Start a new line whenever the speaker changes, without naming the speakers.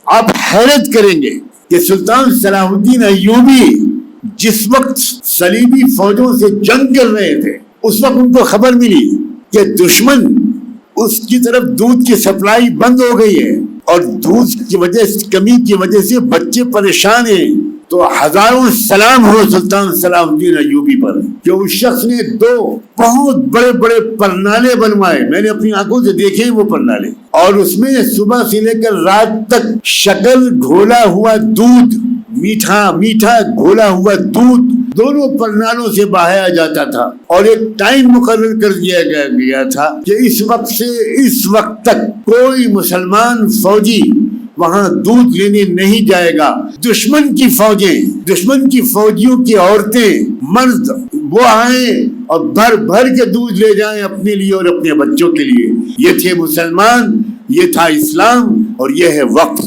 آپ حیرت کریں گے کہ سلطان صلاح الدین ایوبی جس وقت صلیبی فوجوں سے جنگ کر رہے تھے اس وقت ان کو خبر ملی کہ دشمن اس کی طرف دودھ کی سپلائی بند ہو گئی ہے اور دودھ کی وجہ سے کمی کی وجہ سے بچے پریشان ہیں. تو ہزاروں سلام ہو سلطان صلاح الدین ایوبی پر کہ اس شخص نے 2 بہت بڑے بڑے پرنالے بنوائے. میں نے اپنی آنکھوں سے دیکھے وہ پرنالے, اور اس میں صبح سے لے کر رات تک شکل گھولا ہوا دودھ, میٹھا میٹھا گھولا ہوا دودھ دونوں پرنالوں سے بہایا جاتا تھا. اور ایک ٹائم مقرر کر دیا گیا تھا کہ اس وقت سے اس وقت تک کوئی مسلمان فوجی وہاں دودھ لینے نہیں جائے گا. دشمن کی فوجیں, دشمن کی فوجیوں کی عورتیں مرد وہ آئیں اور بھر بھر کے دودھ لے جائیں اپنے لیے اور اپنے بچوں کے لیے. یہ تھے مسلمان, یہ تھا اسلام, اور یہ ہے وقت.